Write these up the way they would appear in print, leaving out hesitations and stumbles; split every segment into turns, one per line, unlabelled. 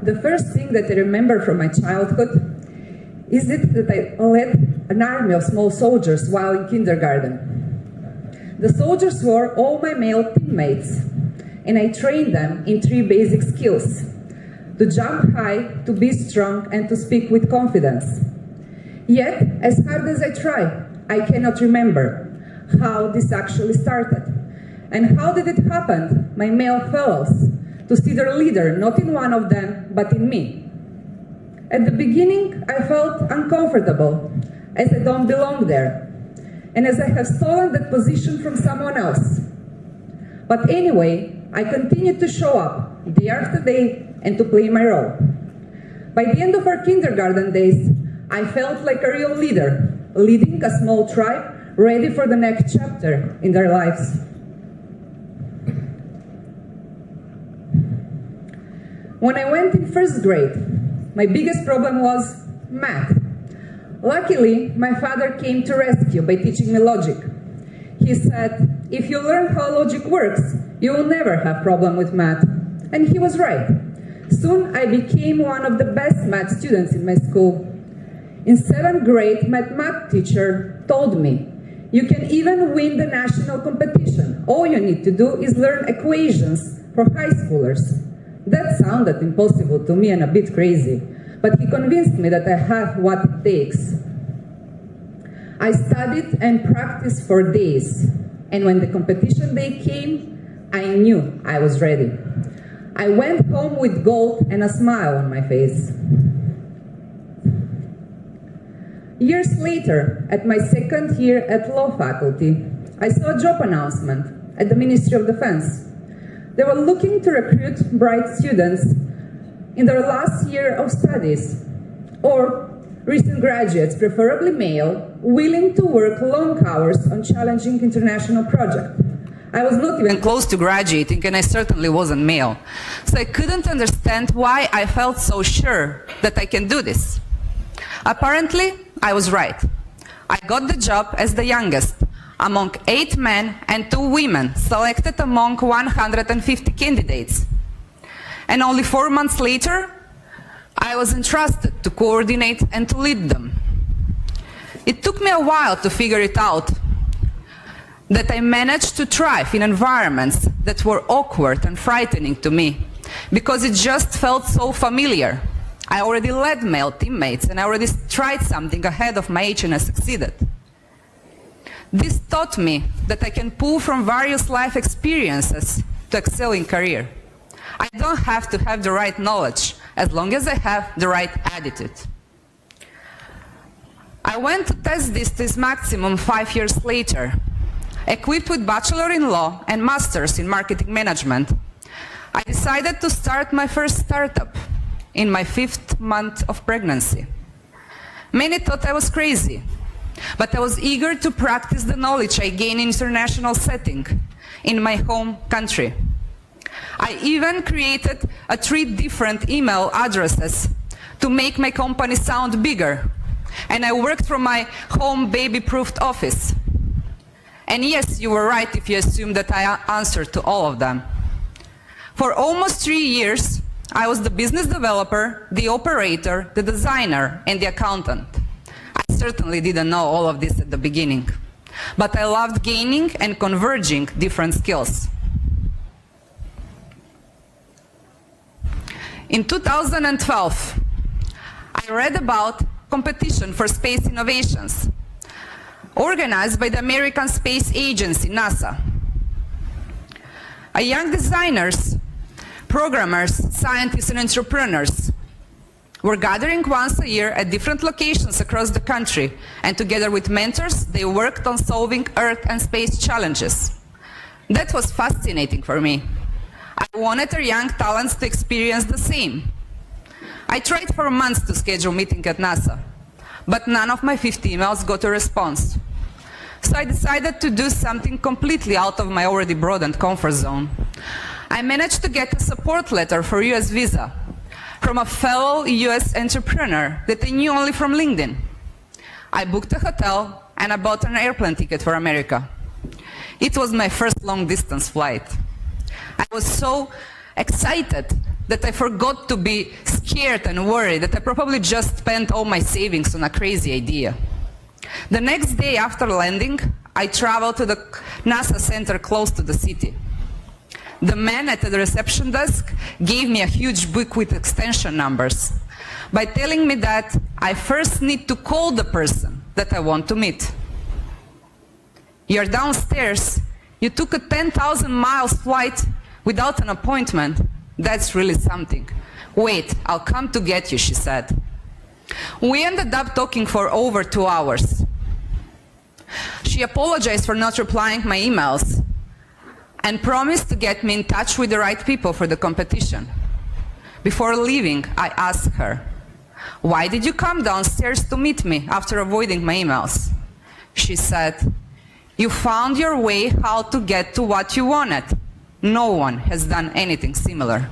the first thing that I remember from my childhood is that I led an army of small soldiers while in kindergarten. The soldiers were all my male teammates, and I trained them in 3 basic skills: to jump high, to be strong, and to speak with confidence. Yet, as hard as I try, I cannot remember how this actually started. And how did it happen, my male fellows, to see their leader not in one of them, but in me? At the beginning, I felt uncomfortable, as I don't belong there, and as I have stolen that position from someone else. But anyway, I continued to show up day after day and to play my role. By the end of our kindergarten days, I felt like a real leader, leading a small tribe ready for the next chapter in their lives. When I went in first grade, my biggest problem was math. Luckily, my father came to rescue by teaching me logic. He said, if you learn how logic works, you will never have problem with math. And he was right. Soon I became one of the best math students in my school. In 7th grade, my math teacher told me, you can even win the national competition. All you need to do is learn equations for high schoolers. That sounded impossible to me and a bit crazy, but he convinced me that I have what it takes. I studied and practiced for days, and when the competition day came, I knew I was ready. I went home with gold and a smile on my face. Years later, at my 2nd year at law faculty, I saw a job announcement at the Ministry of Defense. They were looking to recruit bright students in their last year of studies, or recent graduates, preferably male, willing to work long hours on challenging international projects. I was not even close to graduating, and I certainly wasn't male. So I couldn't understand why I felt so sure that I can do this. Apparently, I was right. I got the job as the youngest among 8 men and 2 women selected among 150 candidates. And only 4 months later, I was entrusted to coordinate and to lead them. It took me a while to figure it out, that I managed to thrive in environments that were awkward and frightening to me, because it just felt so familiar. I already led male teammates, and I already tried something ahead of my age, and I succeeded. This taught me that I can pull from various life experiences to excel in career. I don't have to have the right knowledge, as long as I have the right attitude. I went to test this maximum 5 years later, equipped with Bachelor in Law and Masters in Marketing Management. I decided to start my first startup in my 5th month of pregnancy. Many thought I was crazy, but I was eager to practice the knowledge I gained in international setting in my home country. I even created 3 different email addresses to make my company sound bigger, and I worked from my home baby-proofed office. And yes, you were right if you assumed that I answered to all of them. For almost 3 years, I was the business developer, the operator, the designer, and the accountant. I certainly didn't know all of this at the beginning, but I loved gaining and converging different skills. In 2012, I read about competition for space innovations, organized by the American Space Agency, NASA. Young designers, programmers, scientists, and entrepreneurs were gathering once a year at different locations across the country, and together with mentors, they worked on solving Earth and space challenges. That was fascinating for me. I wanted our young talents to experience the same. I tried for months to schedule a meeting at NASA, but none of my 50 emails got a response. So I decided to do something completely out of my already broadened comfort zone. I managed to get a support letter for US visa from a fellow US entrepreneur that I knew only from LinkedIn. I booked a hotel and I bought an airplane ticket for America. It was my first long-distance flight. I was so excited that I forgot to be scared and worried that I probably just spent all my savings on a crazy idea. The next day after landing, I traveled to the NASA center close to the city. The man at the reception desk gave me a huge book with extension numbers by telling me that I first need to call the person that I want to meet. You're downstairs, you took a 10,000 miles flight without an appointment. That's really something. Wait, I'll come to get you, she said. We ended up talking for over 2 hours. She apologized for not replying my emails and promised to get me in touch with the right people for the competition. Before leaving, I asked her, "Why did you come downstairs to meet me after avoiding my emails?" She said, "You found your way how to get to what you wanted. No one has done anything similar."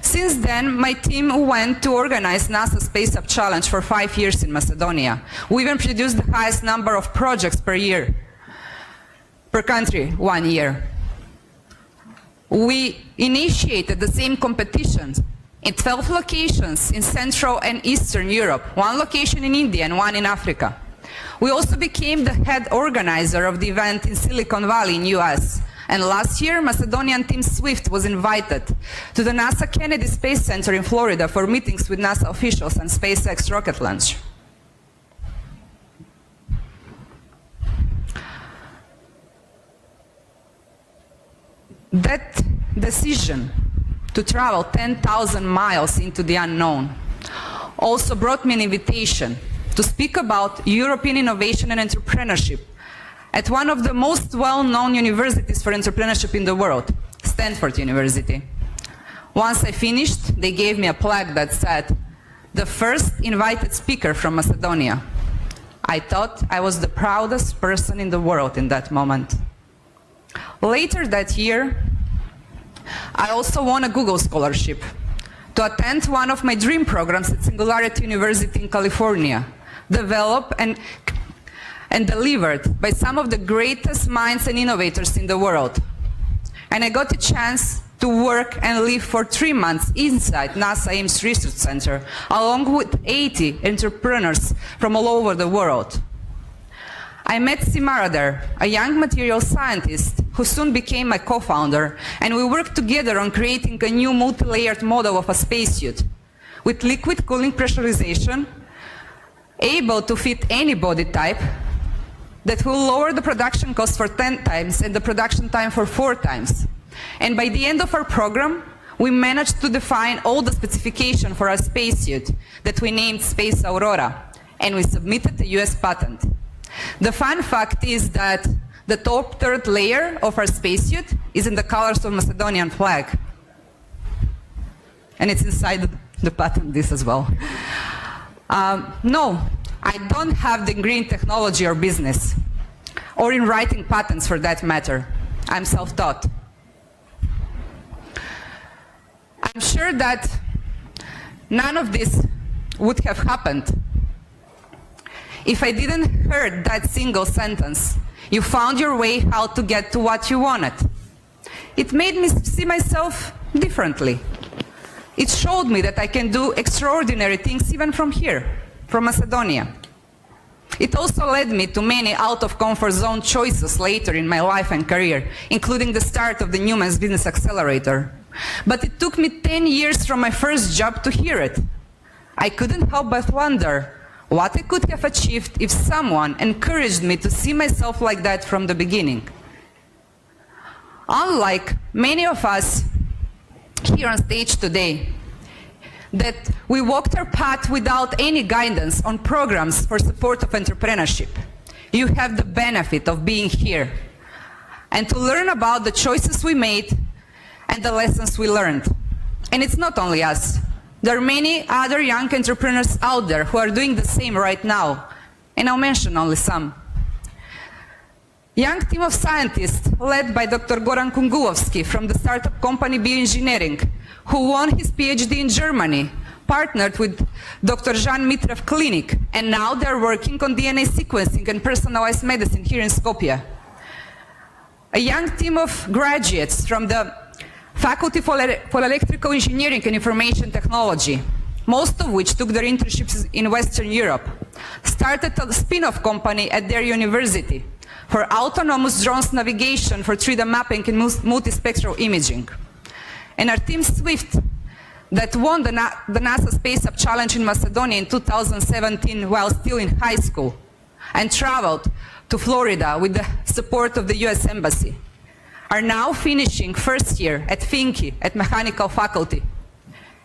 Since then, my team went to organize NASA Space Up Challenge for 5 years in Macedonia. We even produced the highest number of projects per year, per country, 1 year. We initiated the same competitions in 12 locations in Central and Eastern Europe, 1 location in India and 1 in Africa. We also became the head organizer of the event in Silicon Valley in US. And last year, Macedonian Team Swift was invited to the NASA Kennedy Space Center in Florida for meetings with NASA officials and SpaceX rocket launch. That decision to travel 10,000 miles into the unknown also brought me an invitation to speak about European innovation and entrepreneurship at one of the most well-known universities for entrepreneurship in the world, Stanford University. Once I finished, they gave me a plaque that said, "The first invited speaker from Macedonia." I thought I was the proudest person in the world in that moment. Later that year, I also won a Google scholarship to attend one of my dream programs at Singularity University in California, developed and delivered by some of the greatest minds and innovators in the world. And I got a chance to work and live for 3 months inside NASA Ames Research Center, along with 80 entrepreneurs from all over the world. I met Simara there, a young material scientist who soon became my co-founder, and we worked together on creating a new multi-layered model of a spacesuit with liquid cooling pressurization, able to fit any body type, that will lower the production cost for 10 times and the production time for 4 times. And by the end of our program, we managed to define all the specification for our spacesuit that we named Space Aurora, and we submitted the US patent. The fun fact is that the top 3rd layer of our spacesuit is in the colors of Macedonian flag. And it's inside the patent, this as well. No, I don't have the green technology or business, or in writing patents for that matter. I'm self-taught. I'm sure that none of this would have happened if I didn't heard that single sentence, "You found your way how to get to what you wanted." It made me see myself differently. It showed me that I can do extraordinary things even from here, from Macedonia. It also led me to many out-of-comfort zone choices later in my life and career, including the start of the NewMan's Business Accelerator. But it took me 10 years from my first job to hear it. I couldn't help but wonder what I could have achieved if someone encouraged me to see myself like that from the beginning. Unlike many of us here on stage today, that we walked our path without any guidance on programs for support of entrepreneurship. You have the benefit of being here and to learn about the choices we made and the lessons we learned. And it's not only us. There are many other young entrepreneurs out there who are doing the same right now, and I'll mention only some. Young team of scientists led by Dr. Goran Kungulovski from the startup company Bioengineering, who won his PhD in Germany, partnered with Dr. Jean Mitrev Clinic, and now they're working on DNA sequencing and personalized medicine here in Skopje. A young team of graduates from the
faculty for electrical engineering and information technology, most of which took their internships in Western Europe, started a spin-off company at their university for autonomous drones navigation for 3D mapping and multispectral imaging. And our team SWIFT, that won the NASA Space Up Challenge in Macedonia in 2017 while still in high school, and traveled to Florida with the support of the US Embassy, are now finishing first year at Finki at Mechanical Faculty.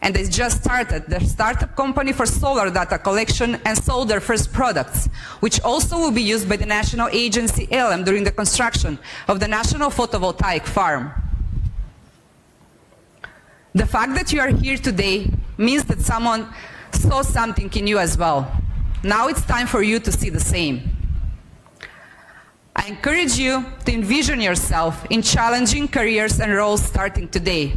And they just started their startup company for solar data collection and sold their first products, which also will be used by the national agency ELM during the construction of the National Photovoltaic Farm. The fact that you are here today means that someone saw something in you as well. Now it's time for you to see the same. I encourage you to envision yourself in challenging careers and roles starting today,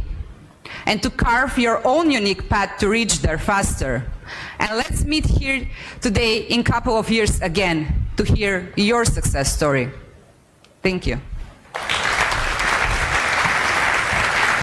and to carve your own unique path to reach there faster. And let's meet here today in a couple of years again to hear your success story. Thank you.